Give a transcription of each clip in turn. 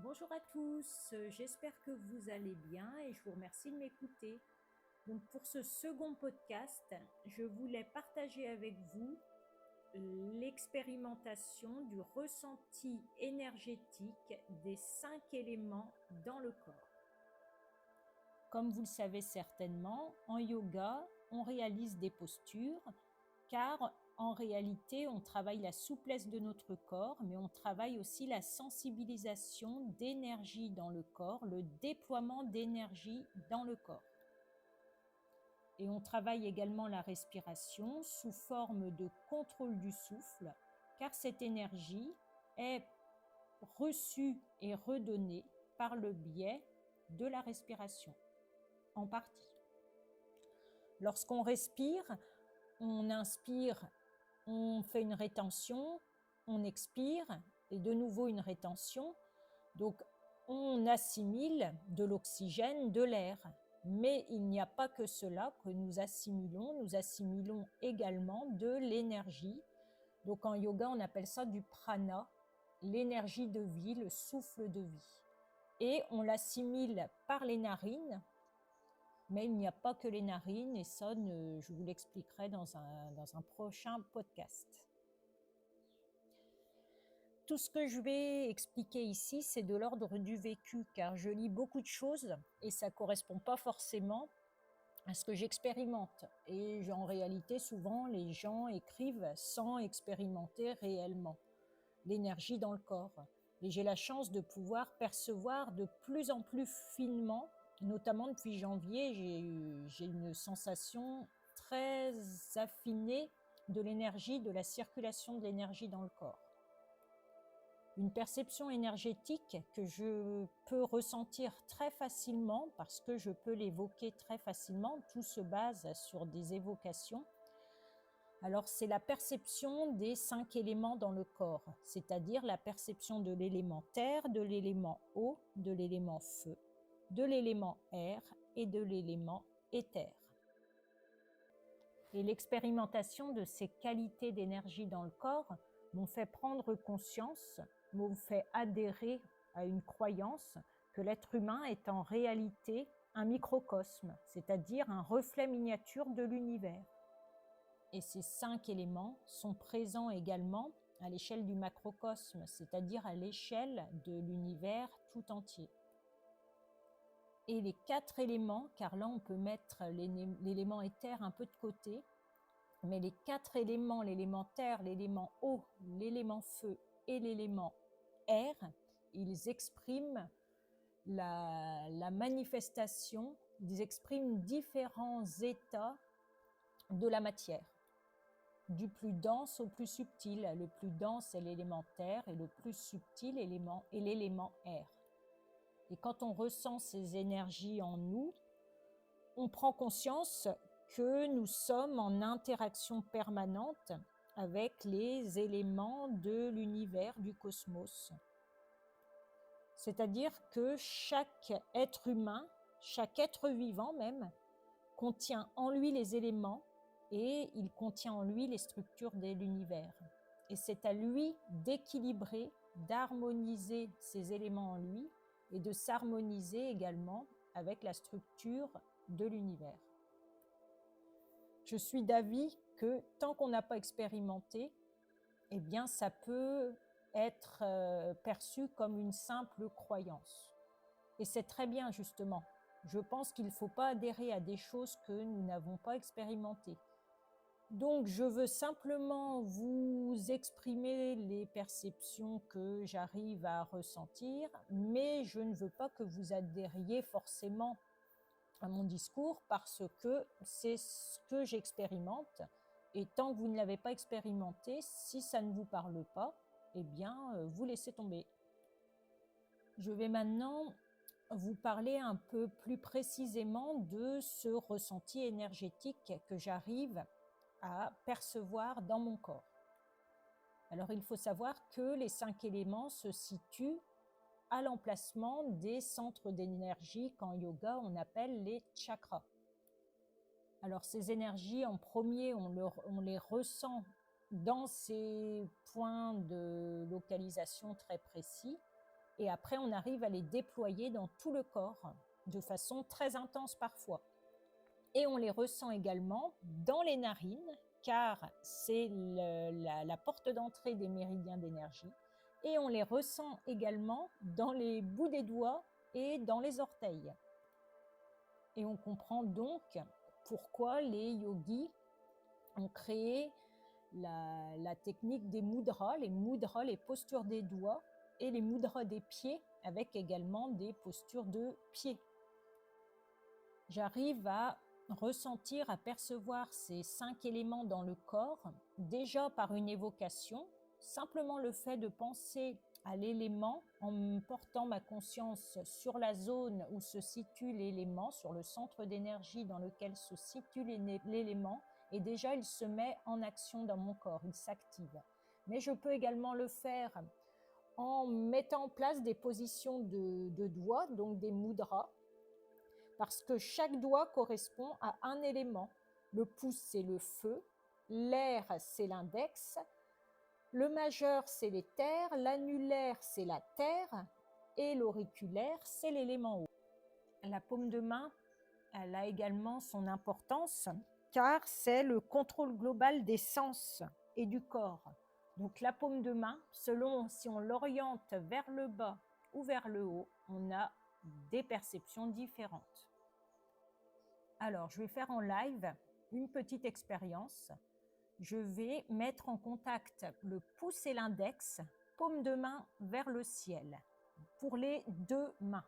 Bonjour à tous, j'espère que vous allez bien et je vous remercie de m'écouter. Donc pour ce second podcast, je voulais partager avec vous l'expérimentation du ressenti énergétique des 5 éléments dans le corps. Comme vous le savez certainement, en yoga, on réalise des postures car en réalité, on travaille la souplesse de notre corps, mais on travaille aussi la sensibilisation d'énergie dans le corps, le déploiement d'énergie dans le corps. Et on travaille également la respiration sous forme de contrôle du souffle, car cette énergie est reçue et redonnée par le biais de la respiration, en partie. Lorsqu'on respire, on inspire, on fait une rétention, on expire et de nouveau une rétention. Donc, on assimile de l'oxygène, de l'air. Mais il n'y a pas que cela que nous assimilons également de l'énergie. Donc, en yoga, on appelle ça du prana, l'énergie de vie, le souffle de vie. Et on l'assimile par les narines, mais il n'y a pas que les narines, et ça, je vous l'expliquerai dans un prochain podcast. Tout ce que je vais expliquer ici, c'est de l'ordre du vécu, car je lis beaucoup de choses et ça ne correspond pas forcément à ce que j'expérimente. Et en réalité, souvent, les gens écrivent sans expérimenter réellement l'énergie dans le corps. Et j'ai la chance de pouvoir percevoir de plus en plus finement, notamment depuis janvier, j'ai une sensation très affinée de l'énergie, de la circulation de l'énergie dans le corps. Une perception énergétique que je peux ressentir très facilement parce que je peux l'évoquer très facilement, tout se base sur des évocations. Alors, c'est la perception des 5 éléments dans le corps, c'est-à-dire la perception de l'élément terre, de l'élément eau, de l'élément feu, de l'élément air et de l'élément éther. Et l'expérimentation de ces qualités d'énergie dans le corps m'ont fait prendre conscience, m'ont fait adhérer à une croyance que l'être humain est en réalité un microcosme, c'est-à-dire un reflet miniature de l'univers. Et ces 5 éléments sont présents également à l'échelle du macrocosme, c'est-à-dire à l'échelle de l'univers tout entier. Et les 4 éléments, car là on peut mettre l'élément éther un peu de côté, mais les 4 éléments, l'élément terre, l'élément eau, l'élément feu et l'élément air, ils expriment la manifestation, ils expriment différents états de la matière, du plus dense au plus subtil. Le plus dense est l'élément terre et le plus subtil est l'élément air. Et quand on ressent ces énergies en nous, on prend conscience que nous sommes en interaction permanente avec les éléments de l'univers, du cosmos. C'est-à-dire que chaque être humain, chaque être vivant même, contient en lui les éléments et il contient en lui les structures de l'univers. Et c'est à lui d'équilibrer, d'harmoniser ces éléments en lui et de s'harmoniser également avec la structure de l'univers. Je suis d'avis que tant qu'on n'a pas expérimenté, eh bien ça peut être perçu comme une simple croyance. Et c'est très bien justement. Je pense qu'il ne faut pas adhérer à des choses que nous n'avons pas expérimentées. Donc je veux simplement vous exprimer les perceptions que j'arrive à ressentir, mais je ne veux pas que vous adhériez forcément à mon discours parce que c'est ce que j'expérimente. Et tant que vous ne l'avez pas expérimenté, si ça ne vous parle pas, eh bien, vous laissez tomber. Je vais maintenant vous parler un peu plus précisément de ce ressenti énergétique que j'arrive à percevoir dans mon corps. Alors, il faut savoir que les 5 éléments se situent à l'emplacement des centres d'énergie qu'en yoga on appelle les chakras. Alors ces énergies, en premier, on les ressent dans ces points de localisation très précis Et après, on arrive à les déployer dans tout le corps, de façon très intense parfois. Et on les ressent également dans les narines, car c'est la porte d'entrée des méridiens d'énergie. Et on les ressent également dans les bouts des doigts et dans les orteils. Et on comprend donc pourquoi les yogis ont créé la technique des mudras, les postures des doigts, et les mudras des pieds, avec également des postures de pieds. J'arrive à ressentir, à percevoir ces 5 éléments dans le corps, déjà par une évocation, simplement le fait de penser à l'élément en portant ma conscience sur la zone où se situe l'élément, sur le centre d'énergie dans lequel se situe l'élément, et déjà il se met en action dans mon corps, il s'active. Mais je peux également le faire en mettant en place des positions de doigts, donc des mudras, parce que chaque doigt correspond à un élément. Le pouce, c'est le feu, l'air, c'est l'index, le majeur, c'est les terres, l'annulaire, c'est la terre, et l'auriculaire, c'est l'élément eau. La paume de main, elle a également son importance, car c'est le contrôle global des sens et du corps. Donc la paume de main, selon si on l'oriente vers le bas ou vers le haut, on a des perceptions différentes. Alors, je vais faire en live une petite expérience. Je vais mettre en contact le pouce et l'index, paume de main vers le ciel, pour les 2 mains.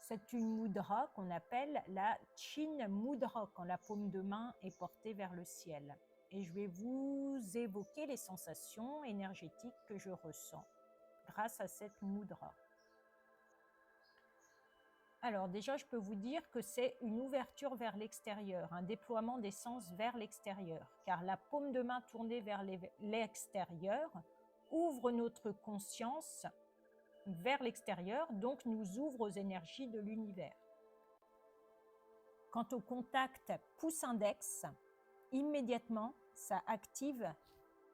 C'est une mudra qu'on appelle la Chin Mudra, quand la paume de main est portée vers le ciel. Et je vais vous évoquer les sensations énergétiques que je ressens grâce à cette mudra. Alors déjà, je peux vous dire que c'est une ouverture vers l'extérieur, un déploiement des sens vers l'extérieur, car la paume de main tournée vers l'extérieur ouvre notre conscience vers l'extérieur, donc nous ouvre aux énergies de l'univers. Quant au contact pouce-index, immédiatement, ça active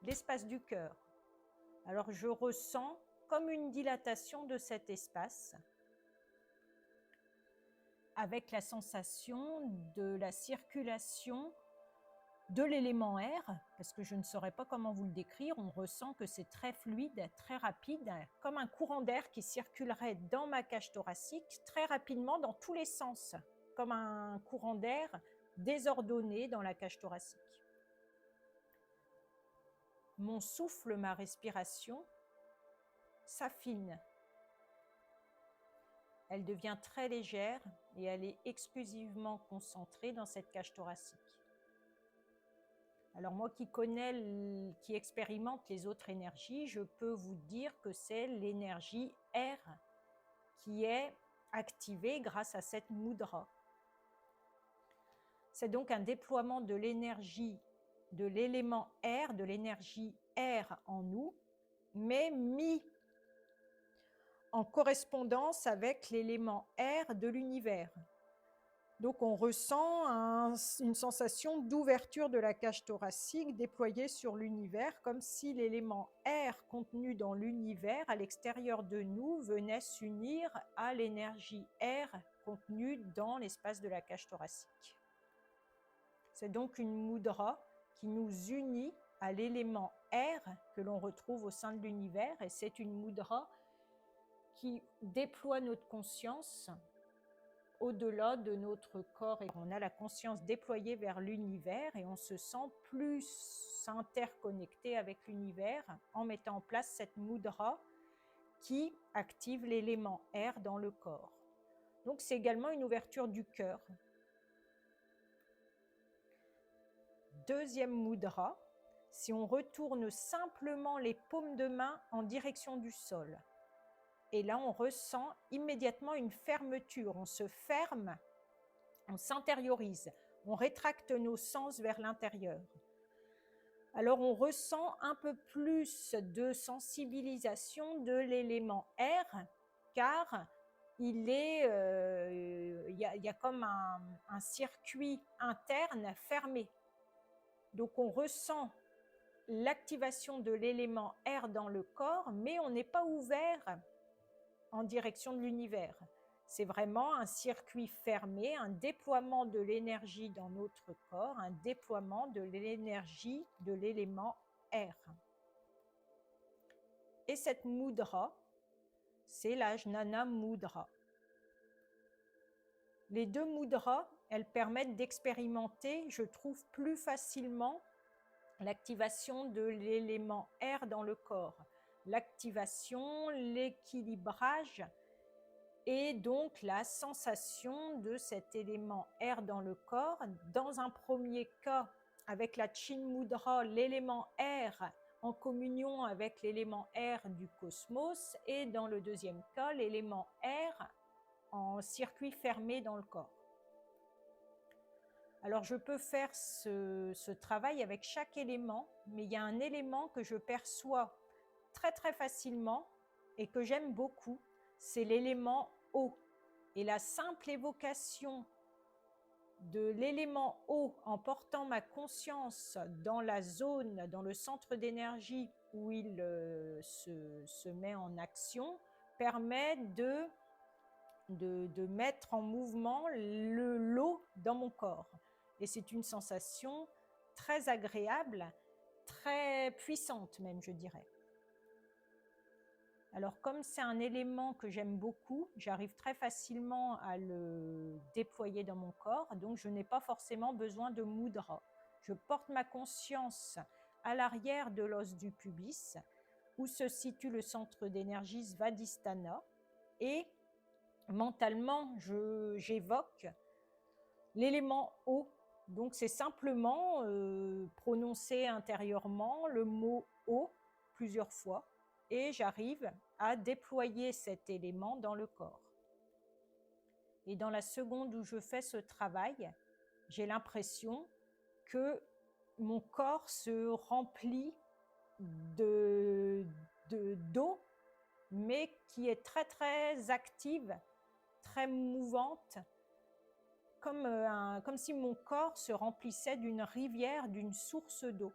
l'espace du cœur. Alors je ressens comme une dilatation de cet espace, avec la sensation de la circulation de l'élément air, parce que je ne saurais pas comment vous le décrire, on ressent que c'est très fluide, très rapide, comme un courant d'air qui circulerait dans ma cage thoracique très rapidement dans tous les sens, comme un courant d'air désordonné dans la cage thoracique. Mon souffle, ma respiration s'affine. Elle devient très légère et elle est exclusivement concentrée dans cette cage thoracique. Alors moi qui expérimente les autres énergies, je peux vous dire que c'est l'énergie air qui est activée grâce à cette mudra. C'est donc un déploiement de l'énergie, de l'élément air, de l'énergie air en nous, mais mis en correspondance avec l'élément air de l'univers. Donc on ressent une sensation d'ouverture de la cage thoracique déployée sur l'univers, comme si l'élément air contenu dans l'univers à l'extérieur de nous venait s'unir à l'énergie air contenue dans l'espace de la cage thoracique. C'est donc une mudra qui nous unit à l'élément air que l'on retrouve au sein de l'univers, et c'est une mudra qui déploie notre conscience au-delà de notre corps. Et on a la conscience déployée vers l'univers et on se sent plus interconnecté avec l'univers en mettant en place cette mudra qui active l'élément air dans le corps. Donc c'est également une ouverture du cœur. Deuxième mudra, si on retourne simplement les paumes de main en direction du sol. Et là, on ressent immédiatement une fermeture. On se ferme, on s'intériorise, on rétracte nos sens vers l'intérieur. Alors, on ressent un peu plus de sensibilisation de l'élément air, car il y a comme un circuit interne fermé. Donc, on ressent l'activation de l'élément air dans le corps, mais on n'est pas ouvert en direction de l'univers. C'est vraiment un circuit fermé, un déploiement de l'énergie dans notre corps, un déploiement de l'énergie de l'élément air. Et cette mudra, c'est la Jnana Mudra. Les deux mudras, elles permettent d'expérimenter, je trouve, plus facilement l'activation de l'élément air dans le corps. L'activation, l'équilibrage et donc la sensation de cet élément air dans le corps. Dans un premier cas, avec la Chin Mudra, l'élément air en communion avec l'élément air du cosmos, et dans le deuxième cas, l'élément air en circuit fermé dans le corps. Alors je peux faire ce travail avec chaque élément, mais il y a un élément que je perçois très très facilement et que j'aime beaucoup, c'est l'élément eau. Et la simple évocation de l'élément eau en portant ma conscience dans la zone, dans le centre d'énergie où il se met en action, permet de mettre en mouvement l'eau dans mon corps. Et c'est une sensation très agréable, très puissante même, je dirais. Alors comme c'est un élément que j'aime beaucoup, j'arrive très facilement à le déployer dans mon corps, donc je n'ai pas forcément besoin de mudra. Je porte ma conscience à l'arrière de l'os du pubis, où se situe le centre d'énergie Svadhisthana, et mentalement, j'évoque l'élément eau. Donc c'est simplement prononcer intérieurement le mot eau plusieurs fois, et j'arrive à déployer cet élément dans le corps. Et dans la seconde où je fais ce travail, j'ai l'impression que mon corps se remplit d'eau, mais qui est très très active, très mouvante, comme si mon corps se remplissait d'une rivière, d'une source d'eau.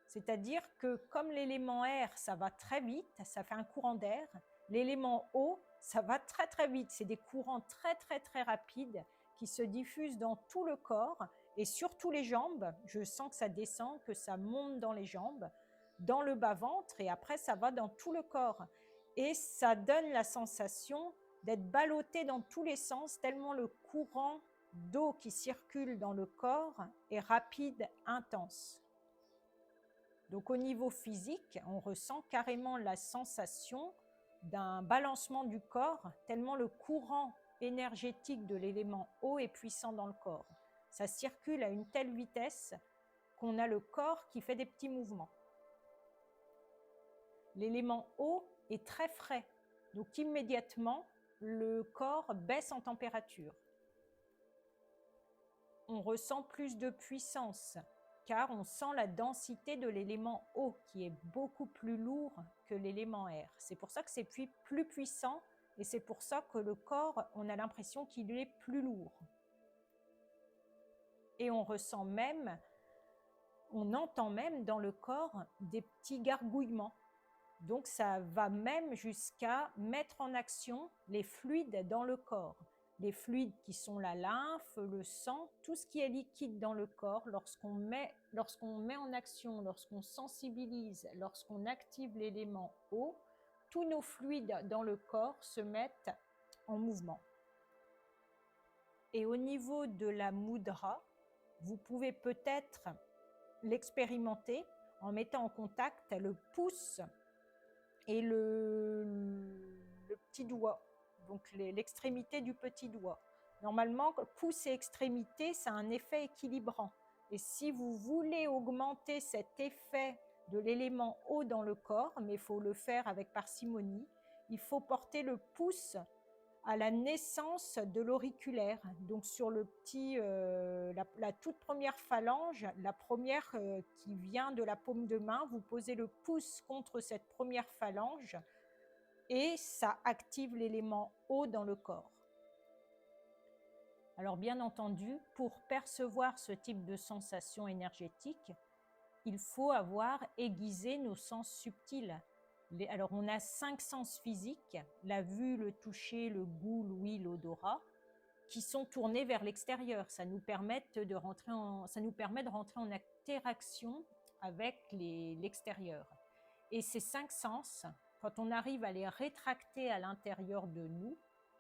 C'est-à-dire que comme l'élément air, ça va très vite, ça fait un courant d'air, l'élément eau, ça va très très vite. C'est des courants très très très rapides qui se diffusent dans tout le corps et surtout les jambes. Je sens que ça descend, que ça monte dans les jambes, dans le bas-ventre, et après ça va dans tout le corps. Et ça donne la sensation d'être ballotté dans tous les sens, tellement le courant d'eau qui circule dans le corps est rapide, intense. Donc au niveau physique, on ressent carrément la sensation d'un balancement du corps, tellement le courant énergétique de l'élément eau est puissant dans le corps. Ça circule à une telle vitesse qu'on a le corps qui fait des petits mouvements. L'élément eau est très frais, donc immédiatement, le corps baisse en température. On ressent plus de puissance, car on sent la densité de l'élément eau qui est beaucoup plus lourd que l'élément air. C'est pour ça que c'est plus puissant, et c'est pour ça que le corps, on a l'impression qu'il est plus lourd. Et on ressent même, on entend même dans le corps des petits gargouillements. Donc ça va même jusqu'à mettre en action les fluides dans le corps. Les fluides qui sont la lymphe, le sang, tout ce qui est liquide dans le corps, lorsqu'on met en action, lorsqu'on sensibilise, lorsqu'on active l'élément eau, tous nos fluides dans le corps se mettent en mouvement. Et au niveau de la mudra, vous pouvez peut-être l'expérimenter en mettant en contact le pouce et le petit doigt, donc l'extrémité du petit doigt. Normalement, pouce et extrémité, ça a un effet équilibrant. Et si vous voulez augmenter cet effet de l'élément eau dans le corps, mais il faut le faire avec parcimonie, il faut porter le pouce à la naissance de l'auriculaire, donc sur le petit, la toute première phalange, la première qui vient de la paume de main, vous posez le pouce contre cette première phalange et ça active l'élément eau dans le corps. Alors bien entendu, pour percevoir ce type de sensation énergétique, il faut avoir aiguisé nos sens subtils. Alors, on a 5 sens physiques, la vue, le toucher, le goût, l'ouïe, l'odorat, qui sont tournés vers l'extérieur. Ça nous permet de rentrer en interaction avec l'extérieur. Et ces 5 sens, quand on arrive à les rétracter à l'intérieur de nous,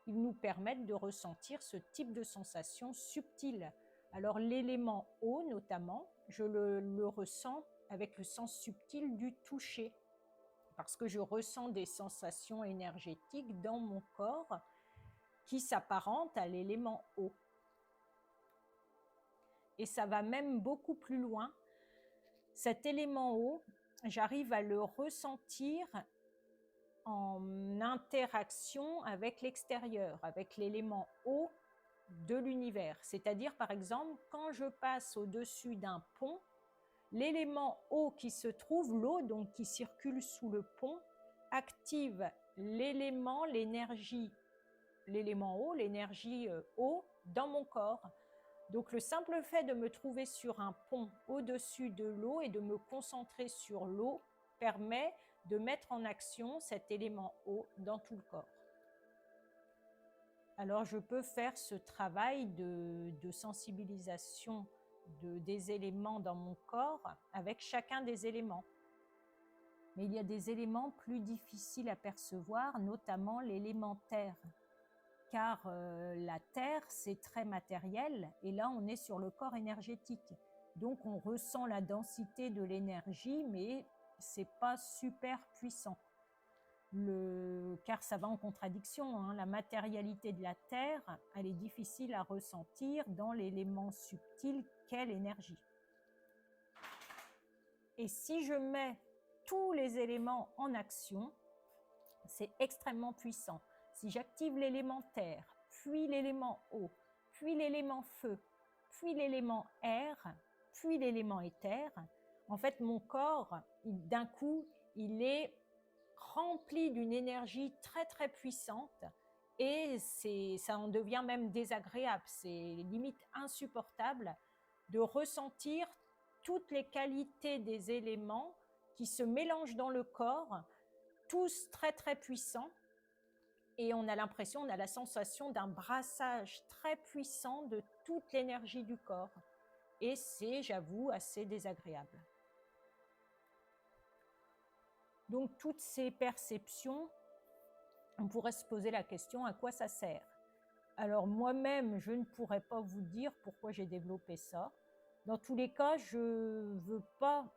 ils nous permettent de ressentir ce type de sensation subtile. Alors l'élément eau notamment, je le ressens avec le sens subtil du toucher, parce que je ressens des sensations énergétiques dans mon corps qui s'apparentent à l'élément eau. Et ça va même beaucoup plus loin. Cet élément eau, j'arrive à le ressentir en interaction avec l'extérieur, avec l'élément eau de l'univers. C'est-à-dire, par exemple, quand je passe au-dessus d'un pont, l'élément eau qui se trouve, l'eau donc qui circule sous le pont, active l'élément eau dans mon corps. Donc le simple fait de me trouver sur un pont au-dessus de l'eau et de me concentrer sur l'eau permet de mettre en action cet élément eau dans tout le corps. Alors je peux faire ce travail de sensibilisation des éléments dans mon corps avec chacun des éléments. Mais il y a des éléments plus difficiles à percevoir, notamment l'élément terre. Car la terre, c'est très matériel, et là, on est sur le corps énergétique. Donc, on ressent la densité de l'énergie, mais c'est pas super puissant. Car ça va en contradiction, hein. La matérialité de la terre, elle est difficile à ressentir dans l'élément subtil qu'est l'énergie. Et si je mets tous les éléments en action, c'est extrêmement puissant. Si j'active l'élément terre, puis l'élément eau, puis l'élément feu, puis l'élément air, puis l'élément éther, en fait, mon corps, d'un coup, il est rempli d'une énergie très, très puissante et ça en devient même désagréable. C'est limite insupportable de ressentir toutes les qualités des éléments qui se mélangent dans le corps, tous très, très puissants. Et on a l'impression, on a la sensation d'un brassage très puissant de toute l'énergie du corps. Et c'est, j'avoue, assez désagréable. Donc, toutes ces perceptions, on pourrait se poser la question, à quoi ça sert? Alors, moi-même, je ne pourrais pas vous dire pourquoi j'ai développé ça. Dans tous les cas, je ne veux pas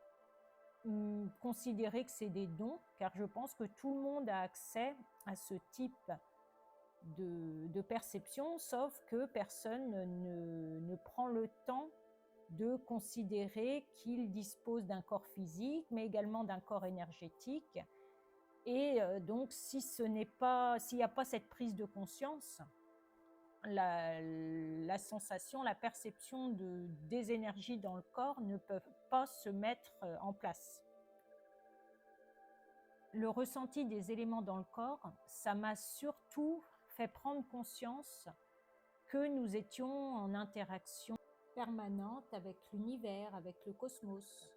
considérer que c'est des dons, car je pense que tout le monde a accès à ce type de perception, sauf que personne ne prend le temps de considérer qu'il dispose d'un corps physique, mais également d'un corps énergétique. Et donc, s'il n'y a pas cette prise de conscience, la sensation, la perception des énergies dans le corps ne peuvent pas se mettre en place. Le ressenti des éléments dans le corps, ça m'a surtout fait prendre conscience que nous étions en interaction permanente avec l'univers, avec le cosmos,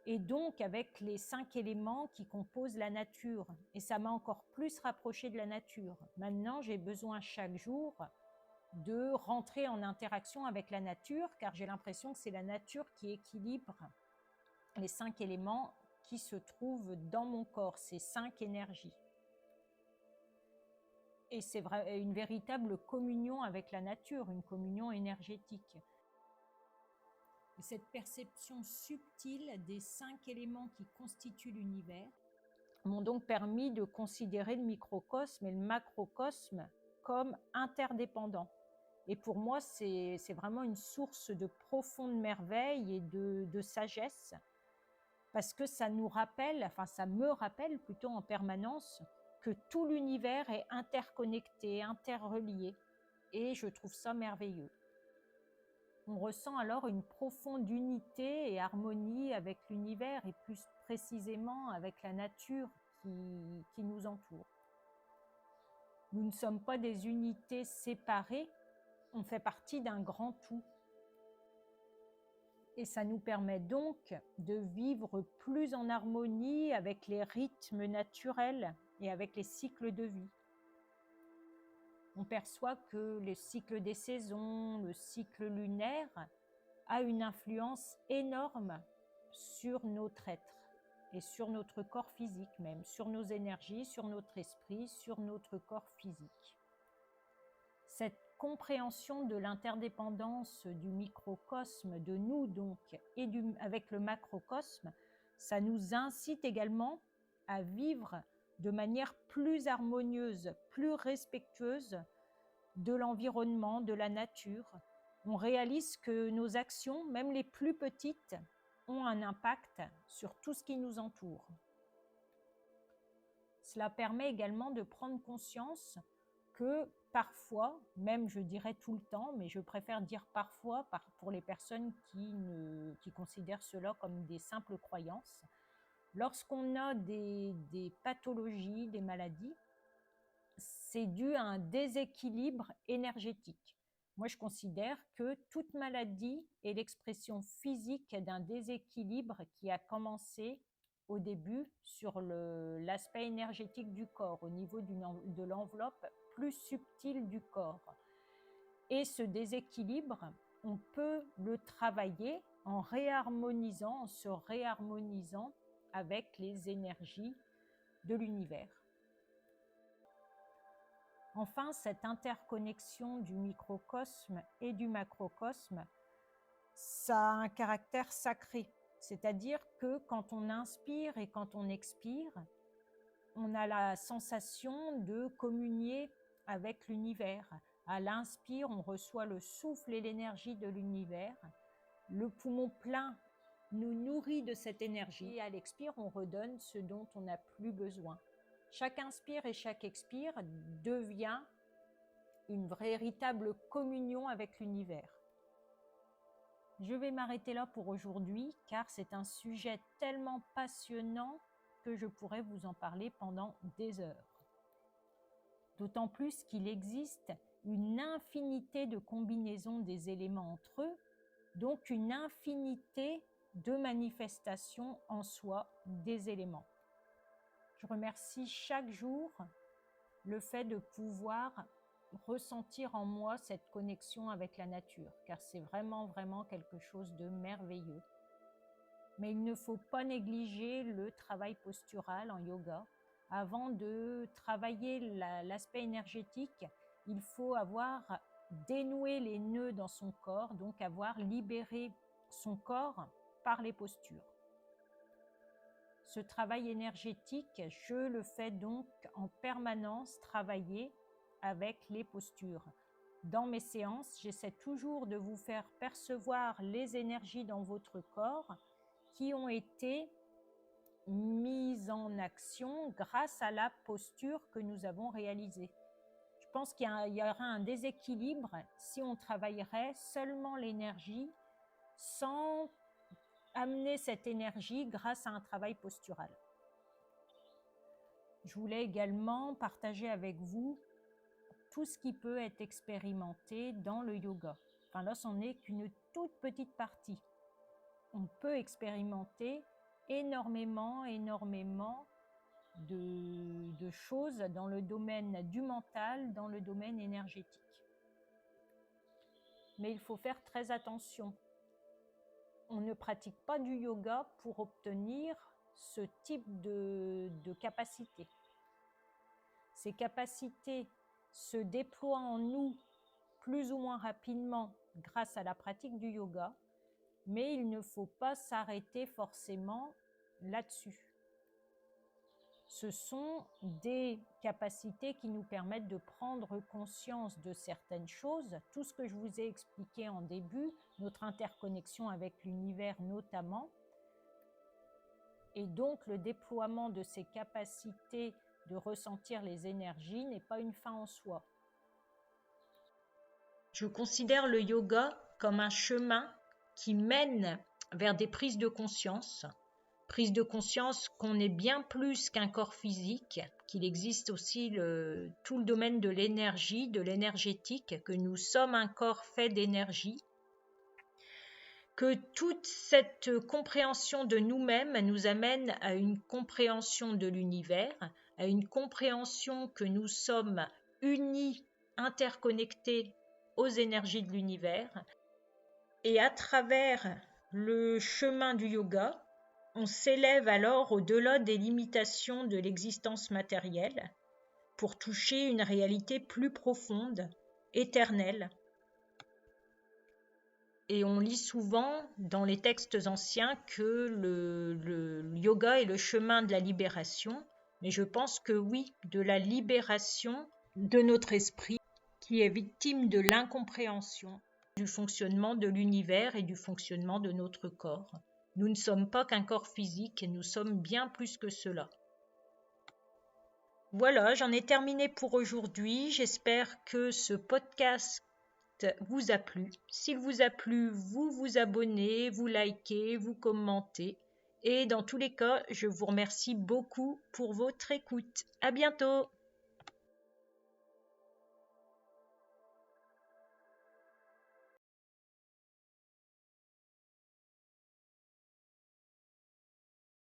et donc avec les 5 éléments qui composent la nature. Et ça m'a encore plus rapproché de la nature. Maintenant, j'ai besoin chaque jour de rentrer en interaction avec la nature, car j'ai l'impression que c'est la nature qui équilibre les 5 éléments qui se trouvent dans mon corps, ces 5 énergies. Et c'est une véritable communion avec la nature, une communion énergétique. Et cette perception subtile des 5 éléments qui constituent l'univers m'ont donc permis de considérer le microcosme et le macrocosme comme interdépendants. Et pour moi, c'est vraiment une source de profonde merveille et de sagesse, parce que ça me rappelle plutôt en permanence que tout l'univers est interconnecté, interrelié, et je trouve ça merveilleux. On ressent alors une profonde unité et harmonie avec l'univers et plus précisément avec la nature qui nous entoure. Nous ne sommes pas des unités séparées, on fait partie d'un grand tout. Et ça nous permet donc de vivre plus en harmonie avec les rythmes naturels et avec les cycles de vie. On perçoit que le cycle des saisons, le cycle lunaire, a une influence énorme sur notre être et sur notre corps physique même, sur nos énergies, sur notre esprit, sur notre corps physique. Cette compréhension de l'interdépendance du microcosme, de nous donc, et avec le macrocosme, ça nous incite également à vivre de manière plus harmonieuse, plus respectueuse de l'environnement, de la nature. On réalise que nos actions, même les plus petites, ont un impact sur tout ce qui nous entoure. Cela permet également de prendre conscience que parfois, même je dirais tout le temps, mais je préfère dire parfois pour les personnes qui considèrent cela comme des simples croyances, lorsqu'on a des pathologies, des maladies, c'est dû à un déséquilibre énergétique. Moi, je considère que toute maladie est l'expression physique d'un déséquilibre qui a commencé au début sur l'aspect énergétique du corps, au niveau de l'enveloppe plus subtile du corps. Et ce déséquilibre, on peut le travailler en se réharmonisant avec les énergies de l'univers. Enfin, cette interconnexion du microcosme et du macrocosme, ça a un caractère sacré. C'est-à-dire que quand on inspire et quand on expire, on a la sensation de communier avec l'univers. À l'inspire, on reçoit le souffle et l'énergie de l'univers. Le poumon plein nous nourrit de cette énergie et à l'expire, on redonne ce dont on n'a plus besoin. Chaque inspire et chaque expire devient une véritable communion avec l'univers. Je vais m'arrêter là pour aujourd'hui car c'est un sujet tellement passionnant que je pourrais vous en parler pendant des heures. D'autant plus qu'il existe une infinité de combinaisons des éléments entre eux, donc une infinité de manifestations en soi des éléments. Je remercie chaque jour le fait de pouvoir ressentir en moi cette connexion avec la nature, car c'est vraiment quelque chose de merveilleux. Mais il ne faut pas négliger le travail postural en yoga. Avant de travailler l'aspect énergétique, il faut avoir dénoué les nœuds dans son corps, donc avoir libéré son corps par les postures. Ce travail énergétique, je le fais donc en permanence travailler avec les postures. Dans mes séances, j'essaie toujours de vous faire percevoir les énergies dans votre corps qui ont été mises en action grâce à la posture que nous avons réalisée. Je pense qu'il y aura un déséquilibre si on travaillerait seulement l'énergie sans amener cette énergie grâce à un travail postural. Je voulais également partager avec vous tout ce qui peut être expérimenté dans le yoga. Enfin là, c'en est qu'une toute petite partie. On peut expérimenter énormément de choses dans le domaine du mental, dans le domaine énergétique. Mais il faut faire très attention. On ne pratique pas du yoga pour obtenir ce type de capacité. Ces capacités se déploient en nous plus ou moins rapidement grâce à la pratique du yoga, mais il ne faut pas s'arrêter forcément là-dessus. Ce sont des capacités qui nous permettent de prendre conscience de certaines choses. Tout ce que je vous ai expliqué en début, notre interconnexion avec l'univers notamment, et donc le déploiement de ces capacités de ressentir les énergies n'est pas une fin en soi. Je considère le yoga comme un chemin qui mène vers des prises de conscience qu'on est bien plus qu'un corps physique, qu'il existe aussi tout le domaine de l'énergie, de l'énergétique, que nous sommes un corps fait d'énergie, que toute cette compréhension de nous-mêmes nous amène à une compréhension de l'univers, à une compréhension que nous sommes unis, interconnectés aux énergies de l'univers. Et à travers le chemin du yoga, on s'élève alors au-delà des limitations de l'existence matérielle pour toucher une réalité plus profonde, éternelle. Et on lit souvent dans les textes anciens que le yoga est le chemin de la libération, mais je pense que oui, de la libération de notre esprit qui est victime de l'incompréhension du fonctionnement de l'univers et du fonctionnement de notre corps. Nous ne sommes pas qu'un corps physique et nous sommes bien plus que cela. Voilà, j'en ai terminé pour aujourd'hui. J'espère que ce podcast vous a plu. S'il vous a plu, vous vous abonnez, vous likez, vous commentez. Et dans tous les cas, je vous remercie beaucoup pour votre écoute. À bientôt!